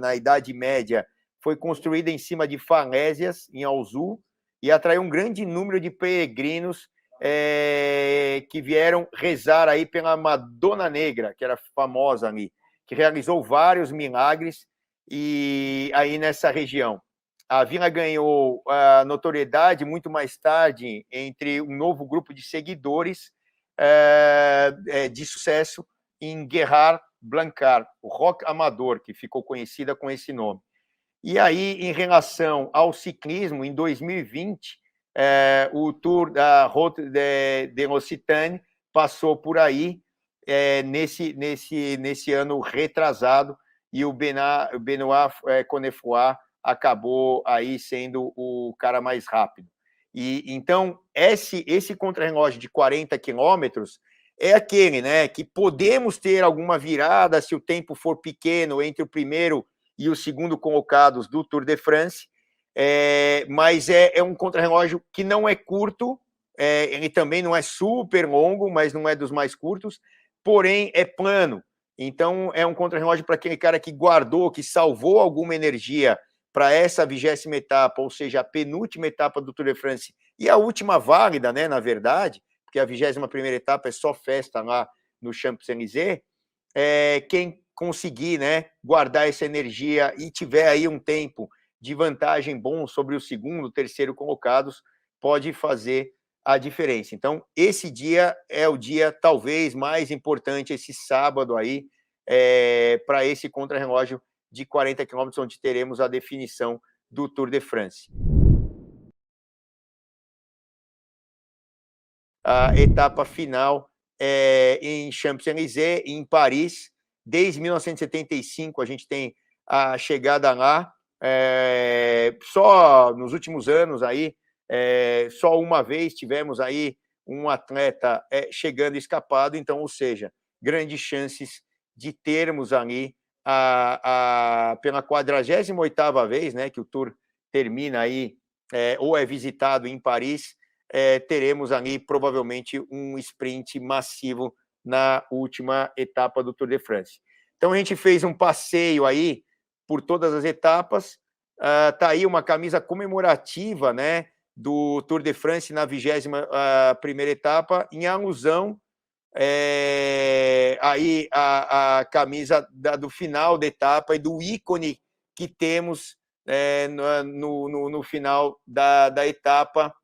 na Idade Média, foi construída em cima de falésias, em Alzou, e atraiu um grande número de peregrinos que vieram rezar aí pela Madonna Negra, que era famosa ali, que realizou vários milagres e aí nessa região. A vila ganhou a notoriedade muito mais tarde entre um novo grupo de seguidores de sucesso em Gerard Blanchard, o rock amador, que ficou conhecida com esse nome. E aí, em relação ao ciclismo, em 2020, o Tour da Route de l'Occitanie passou por aí nesse ano retrasado, e o Benoît Connefroy acabou aí sendo o cara mais rápido. E então, esse contrarrelógio de 40 quilômetros é aquele, né, que podemos ter alguma virada se o tempo for pequeno entre o primeiro e o segundo colocados do Tour de France, mas é um contrarrelógio que não é curto, ele também não é super longo, mas não é dos mais curtos, porém é plano. Então, é um contrarrelógio para aquele cara que guardou, que salvou alguma energia para essa 20ª etapa, ou seja, a penúltima etapa do Tour de France, e a última válida, né, na verdade, porque a 21ª etapa é só festa lá no Champs-Élysées, quem conseguir, né, guardar essa energia e tiver aí um tempo de vantagem bom sobre o segundo, terceiro colocados, pode fazer a diferença. Então, esse dia é o dia talvez mais importante, esse sábado aí, para esse contrarrelógio de 40 quilômetros, onde teremos a definição do Tour de France. A etapa final em Champs-Élysées, em Paris. Desde 1975 a gente tem a chegada lá. Só nos últimos anos aí, só uma vez tivemos aí um atleta chegando escapado, então, ou seja, grandes chances de termos ali pela 48ª vez, né, que o Tour termina aí, ou é visitado em Paris, teremos ali provavelmente um sprint massivo na última etapa do Tour de France. Então a gente fez um passeio aí por todas as etapas, tá aí uma camisa comemorativa, né, do Tour de France na 21ª etapa, em alusão aí a camisa do final da etapa e do ícone que temos no final da etapa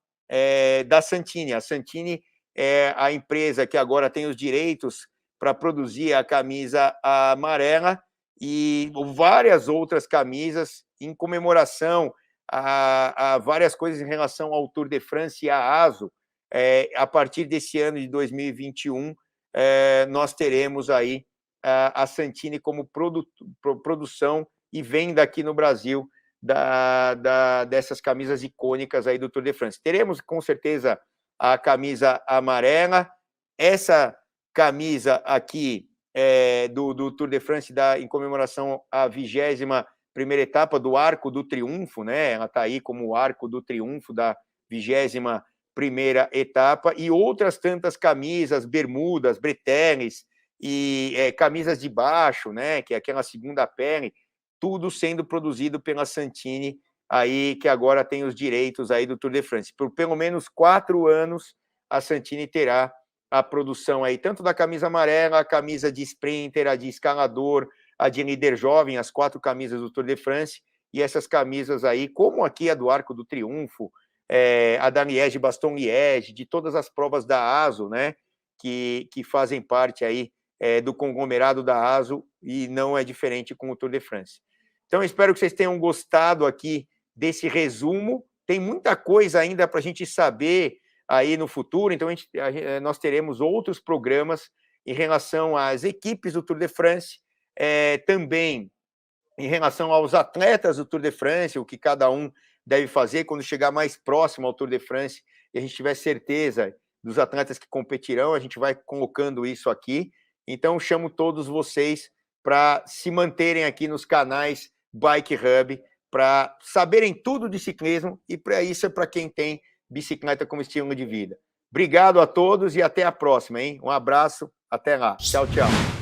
da Santini. A Santini é a empresa que agora tem os direitos para produzir a camisa amarela e várias outras camisas em comemoração a várias coisas em relação ao Tour de France e à ASO. A partir desse ano de 2021, nós teremos aí a Santini como produção e venda aqui no Brasil dessas camisas icônicas aí do Tour de France. Teremos, com certeza, a camisa amarela, essa camisa aqui do Tour de France em comemoração à 21ª etapa do Arco do Triunfo, né? Ela está aí como o Arco do Triunfo da 21ª etapa, e outras tantas camisas, bermudas, breteles e camisas de baixo, né? Que é aquela segunda pele, tudo sendo produzido pela Santini, aí, que agora tem os direitos aí do Tour de France. Por pelo menos 4 anos, a Santini terá a produção aí, tanto da camisa amarela, a camisa de sprinter, a de escalador, a de líder jovem, as 4 camisas do Tour de France, e essas camisas aí, como aqui a do Arco do Triunfo, a da Liège-Bastogne-Liège, de todas as provas da ASO, né, que fazem parte aí do conglomerado da ASO, e não é diferente com o Tour de France. Então, espero que vocês tenham gostado aqui desse resumo. Tem muita coisa ainda para a gente saber aí no futuro, então nós teremos outros programas em relação às equipes do Tour de France, também em relação aos atletas do Tour de France, o que cada um deve fazer quando chegar mais próximo ao Tour de France, e a gente tiver certeza dos atletas que competirão, a gente vai colocando isso aqui. Então, chamo todos vocês para se manterem aqui nos canais Bike Hub, para saberem tudo de ciclismo, e para isso é para quem tem bicicleta como estilo de vida. Obrigado a todos e até a próxima, hein? Um abraço, até lá. Tchau, tchau.